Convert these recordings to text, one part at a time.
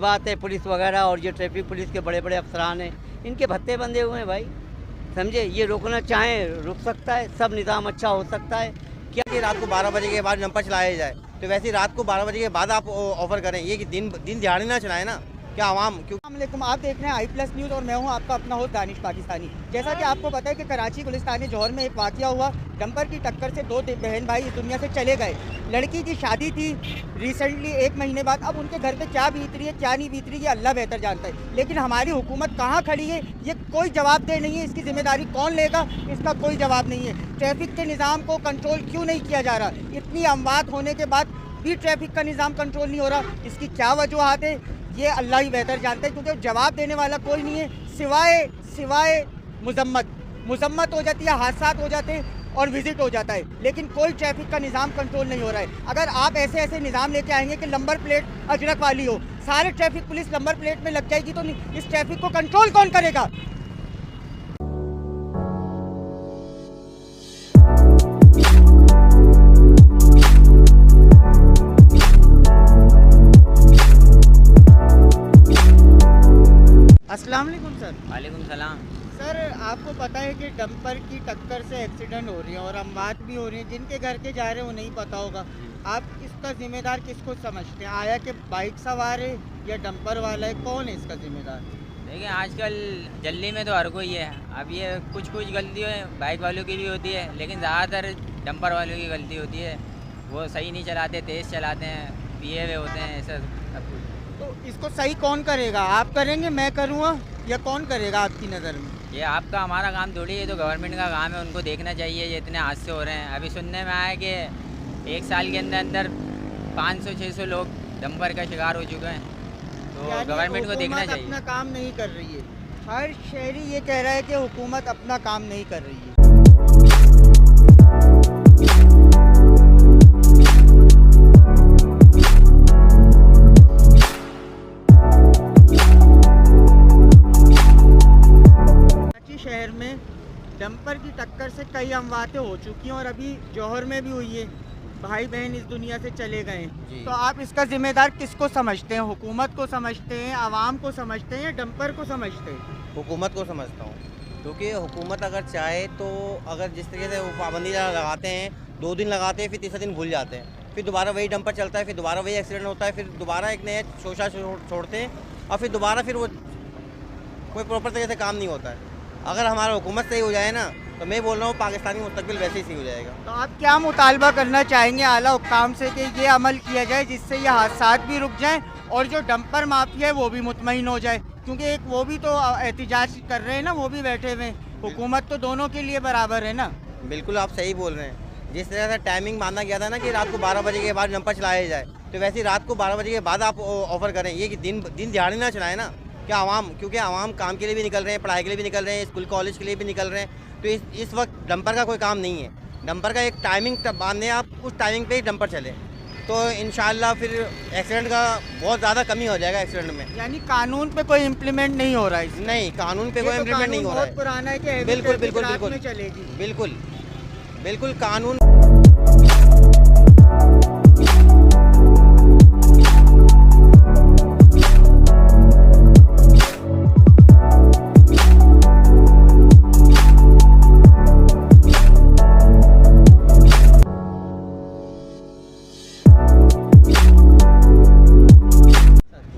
बात है पुलिस वगैरह और ये ट्रैफिक पुलिस के बड़े बड़े अफसरान हैं, इनके भत्ते बंधे हुए हैं भाई। समझे, ये रोकना चाहें रुक सकता है, सब निज़ाम अच्छा हो सकता है। क्या कि रात को 12 बजे के बाद डंपर चलाया जाए, तो वैसे ही रात को 12 बजे के बाद आप ऑफर करें, ये कि दिन दिहाड़ी ना चलाएं ना, क्या आवाम क्यों। अस्सलामुअलैकुम, आप देख रहे हैं आई+ न्यूज़ और मैं हूं आपका अपना होस्ट दानिश पाकिस्तानी। जैसा कि आपको पता है कि कराची गुलिस्तान जौहर में एक वाक़या हुआ, डंपर की टक्कर से दो बहन भाई इस दुनिया से चले गए। लड़की की शादी थी रिसेंटली 1 महीने बाद, अब उनके घर पे क्या बीत रही है क्या नहीं बीत रही है अल्लाह बेहतर जानता है। लेकिन हमारी हुकूमत कहाँ खड़ी है, ये कोई जवाबदेह नहीं है। इसकी जिम्मेदारी कौन लेगा, इसका कोई जवाब नहीं है। ट्रैफिक के निज़ाम को कंट्रोल क्यों नहीं किया जा रहा, इतनी अमवात होने के बाद भी ट्रैफिक का निज़ाम कंट्रोल नहीं हो रहा, इसकी क्या वजूहत है ये अल्लाह ही बेहतर जानता है, क्योंकि जवाब देने वाला कोई नहीं है सिवाय मुजम्मत हो जाती है, हादसात हो जाते हैं और विजिट हो जाता है, लेकिन कोई ट्रैफिक का निज़ाम कंट्रोल नहीं हो रहा है। अगर आप ऐसे निज़ाम लेके आएंगे कि नंबर प्लेट अजरक वाली हो, सारे ट्रैफिक पुलिस नंबर प्लेट में लग जाएगी, तो इस ट्रैफिक को कंट्रोल कौन करेगा। अस्सलाम वालेकुम सर। वालेकुम सलाम। सर, आपको पता है कि डंपर की टक्कर से एक्सीडेंट हो रही है और अमवात भी हो रही है, जिनके घर के जा रहे हैं वो नहीं पता होगा। आप इसका जिम्मेदार किसको समझते हैं, आया कि बाइक सवार है या डंपर वाला है, कौन है इसका जिम्मेदार। देखिए आजकल जल्दी में तो हर कोई है। अब ये कुछ गलती है बाइक वालों की भी होती है, लेकिन ज़्यादातर डंपर वालों की गलती होती है। वो सही नहीं चलाते, तेज़ चलाते हैं, पिए हुए होते हैं, ऐसा सब कुछ। तो इसको सही कौन करेगा, आप करेंगे, मैं करूँगा, या कौन करेगा आपकी नज़र में। ये आपका हमारा काम थोड़ी है, तो गवर्नमेंट का काम है, उनको देखना चाहिए। ये इतने हादसे हो रहे हैं, अभी सुनने में आया कि 1 साल के अंदर 500-600 लोग डंपर का शिकार हो चुके हैं, तो गवर्नमेंट को देखना चाहिए। अपना काम नहीं कर रही है, हर शहरी ये कह रहा है कि हुकूमत अपना काम नहीं कर रही है। शहर में डंपर की टक्कर से कई अमवातें हो चुकी हैं और अभी जौहर में भी हुई है, भाई बहन इस दुनिया से चले गए हैं। तो आप इसका जिम्मेदार किसको समझते हैं, हुकूमत को समझते हैं, आवाम को समझते हैं या डंपर को समझते हैं। हुकूमत को समझता हूँ, क्योंकि हुकूमत अगर चाहे तो अगर जिस तरीके से वो पाबंदी लगाते हैं, 2 दिन लगाते हैं, फिर तीसरा दिन भूल जाते हैं, फिर दोबारा वही डंपर चलता है, फिर दोबारा वही एक्सीडेंट होता है, फिर दोबारा एक नया शोशा छोड़ते हैं और फिर दोबारा फिर वो कोई प्रॉपर तरीके से काम नहीं होता है। अगर हमारा हुकूमत सही हो जाए ना, तो मैं बोल रहा हूँ पाकिस्तानी मुस्तकबिल वैसे ही सही हो जाएगा। तो आप क्या मुतालबा करना चाहेंगे आला हुक्काम से कि ये अमल किया जाए जिससे ये हादसात भी रुक जाएं और जो डंपर माफिया है वो भी मुतमईन हो जाए, क्योंकि एक वो भी तो एहतिजाज कर रहे हैं ना, वो भी बैठे हुए हैं, हुकूमत तो दोनों के लिए बराबर है ना। बिल्कुल आप सही बोल रहे हैं। जिस तरह से टाइमिंग बांधा गया था ना कि रात को 12 बजे के बाद डंपर चलाया जाए, तो वैसे ही रात को 12 बजे के बाद आप ऑफर करें, ये कि दिन दिहाड़ी ना चलाएं ना, क्या आवाम क्योंकि आवाम काम के लिए भी निकल रहे हैं, पढ़ाई के लिए भी निकल रहे हैं, स्कूल कॉलेज के लिए भी निकल रहे हैं, तो इस वक्त डंपर का कोई काम नहीं है। डंपर का एक टाइमिंग बांधे, आप उस टाइमिंग पे ही डंपर चले, तो इंशाल्लाह फिर एक्सीडेंट का बहुत ज़्यादा कमी हो जाएगा एक्सीडेंट में। यानी कानून पे कोई इम्प्लीमेंट नहीं हो रहा है। नहीं, कानून पे कोई इम्प्लीमेंट नहीं हो रहा है, पुराना है कि बिल्कुल चलेगी। बिल्कुल कानून।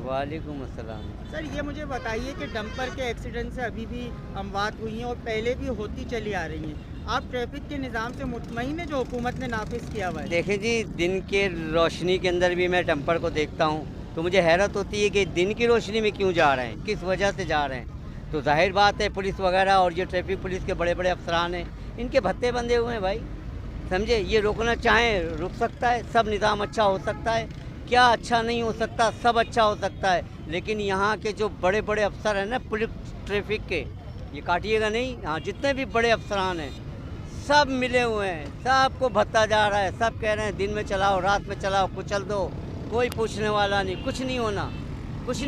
वालेकुम अस्सलाम। सर, ये मुझे बताइए कि डंपर के एक्सीडेंट से अभी भी अमवात हुई हैं और पहले भी होती चली आ रही हैं, आप ट्रैफिक के निज़ाम से मुतमईन है जो हुकूमत ने नाफिज किया हुआ है। देखें जी, दिन के रोशनी के अंदर भी मैं डंपर को देखता हूँ तो मुझे हैरत होती है कि दिन की रोशनी में क्यों जा रहे हैं, किस वजह से जा रहे हैं। तो जाहिर बात है पुलिस वगैरह और ये ट्रैफिक पुलिस के बड़े बड़े अफसरान हैं, इनके भत्ते बंधे हुए हैं भाई। समझे, ये रोकना चाहें रुक सकता है, सब निज़ाम अच्छा हो सकता है, क्या अच्छा नहीं हो सकता, सब अच्छा हो सकता है। लेकिन यहाँ के जो बड़े बड़े अफसर हैं ना पुलिस ट्रैफिक के, ये काटिएगा नहीं, हाँ जितने भी बड़े अफसरान हैं सब मिले हुए हैं, सबको भत्ता जा रहा है, सब कह रहे हैं दिन में चलाओ, रात में चलाओ, कुचल दो, कोई पूछने वाला नहीं, कुछ नहीं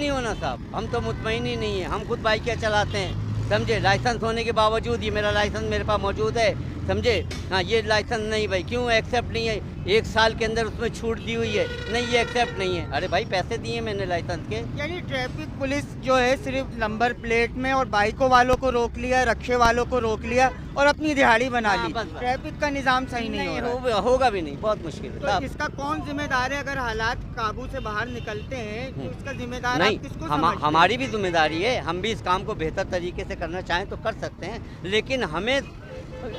होना साहब। हम तो मुतमईन ही नहीं है, हम खुद बाइकें चलाते हैं, समझे, लाइसेंस होने के बावजूद, ये मेरा लाइसेंस मेरे पास मौजूद है, समझे। हाँ, ये लाइसेंस नहीं भाई, क्यों एक्सेप्ट नहीं है? 1 साल के अंदर उसमें छूट दी हुई है, नहीं ये एक्सेप्ट नहीं है। अरे भाई पैसे दिए मैंने लाइसेंस के। यानी ट्रैफिक पुलिस जो है सिर्फ नंबर प्लेट में और बाइकों वालों को रोक लिया, रक्षे वालों को रोक लिया और अपनी दिहाड़ी बना हाँ, ली। बस, बस। ट्रैफिक का निजाम सही नहीं हो रहा है। होगा भी नहीं, बहुत मुश्किल है तो साहब। इसका कौन जिम्मेदार है? अगर हालात काबू से बाहर निकलते हैं तो इसका जिम्मेदार नहीं, आप किसको हम समझते हैं? हमारी भी जिम्मेदारी है। हम भी इस काम को बेहतर तरीके से करना चाहें तो कर सकते हैं, लेकिन हमें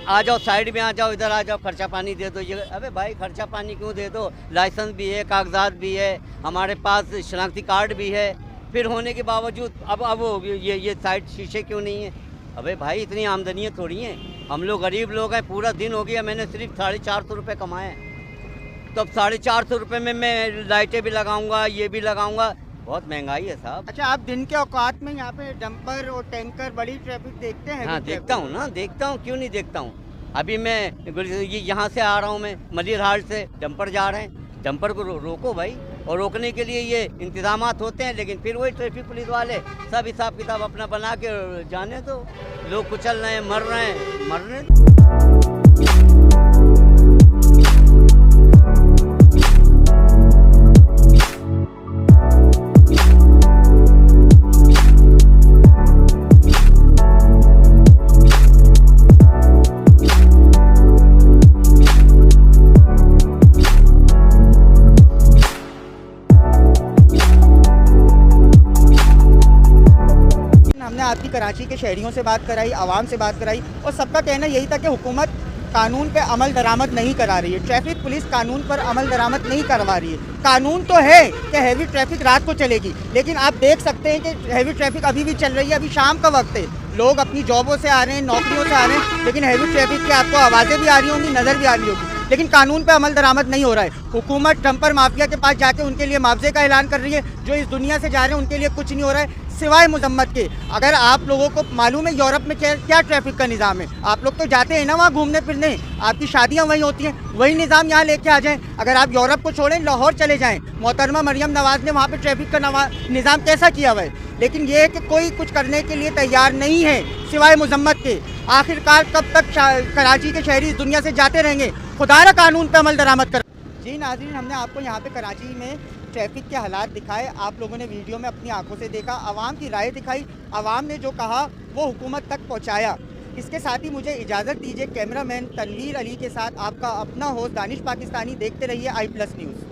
आ जाओ साइड में आ जाओ, इधर आ जाओ, खर्चा पानी दे दो। ये अबे भाई खर्चा पानी क्यों दे दो? लाइसेंस भी है, कागजात भी है, हमारे पास शनाख्ती कार्ड भी है, फिर होने के बावजूद अब ये साइड शीशे क्यों नहीं है? अबे भाई इतनी आमदनियाँ थोड़ी हैं, हम लोग गरीब लोग हैं। पूरा दिन हो गया मैंने सिर्फ 450 रुपये कमाए, तो अब 450 रुपये में मैं लाइटें भी लगाऊंगा, ये भी लगाऊंगा, बहुत महंगाई है साहब। अच्छा, आप दिन के औकात में यहाँ पे डंपर और टैंकर बड़ी ट्रैफिक देखते हैं? हाँ देखता हूँ ना, देखता हूँ, क्यों नहीं देखता हूँ। अभी मैं ये यहाँ से आ रहा हूँ, मैं मलिर हाट से, डंपर जा रहे हैं, डंपर को रोको भाई। और रोकने के लिए ये इंतजामात होते हैं, लेकिन फिर वही ट्रैफिक पुलिस वाले सब हिसाब किताब अपना बना के जाने दो। लोग कुचल रहे हैं, मर रहे हैं, मरने दो। हमने आपकी कराची के शहरियों से बात कराई, आवाम से बात कराई और सबका कहना यही था कि हुकूमत कानून पे अमल दरामद नहीं करा रही है। ट्रैफिक पुलिस कानून पर अमल दरामद नहीं करवा रही है। कानून तो है कि हैवी ट्रैफिक रात को चलेगी, लेकिन आप देख सकते हैं कि हैवी ट्रैफिक अभी भी चल रही है। अभी शाम का वक्त है, लोग अपनी जॉबों से आ रहे हैं, नौकरियों से आ रहे हैं, लेकिन हैवी ट्रैफिक की आपको आवाज़ें भी आ रही होंगी, नज़र भी आ रही होगी, लेकिन कानून पे अमल दरामद नहीं हो रहा है। हुकूमत डंपर माफिया के पास जाके उनके लिए मुआवजे का ऐलान कर रही है। जो इस दुनिया से जा रहे हैं उनके लिए कुछ नहीं हो रहा है सिवाय मजम्मत के। अगर आप लोगों को मालूम है यूरोप में क्या ट्रैफिक का निज़ाम है, आप लोग तो जाते हैं ना वहाँ घूमने फिरने, आपकी शादियाँ वहीं होती हैं, वही निज़ाम यहाँ लेके आ जाएं। अगर आप यूरोप को छोड़ें, लाहौर चले जाएं, मोहतरमा मरियम नवाज़ ने वहाँ पे ट्रैफिक का निज़ाम कैसा किया हुआ है, लेकिन ये है कि कोई कुछ करने के लिए तैयार नहीं है सिवाय मजम्मत के। आखिरकार कब तक कराची के शहरी इस दुनिया से जाते रहेंगे? खुदारा कानून पे अमल दरामद कर। जी नाज़रीन, हमने आपको यहाँ पे कराची में ट्रैफिक के हालात दिखाए, आप लोगों ने वीडियो में अपनी आंखों से देखा, आवाम की राय दिखाई, आवाम ने जो कहा वो हुकूमत तक पहुँचाया। इसके साथ ही मुझे इजाज़त दीजिए। कैमरामैन तनवीर अली के साथ आपका अपना होस्ट दानिश पाकिस्तानी। देखते रहिए i+ न्यूज़।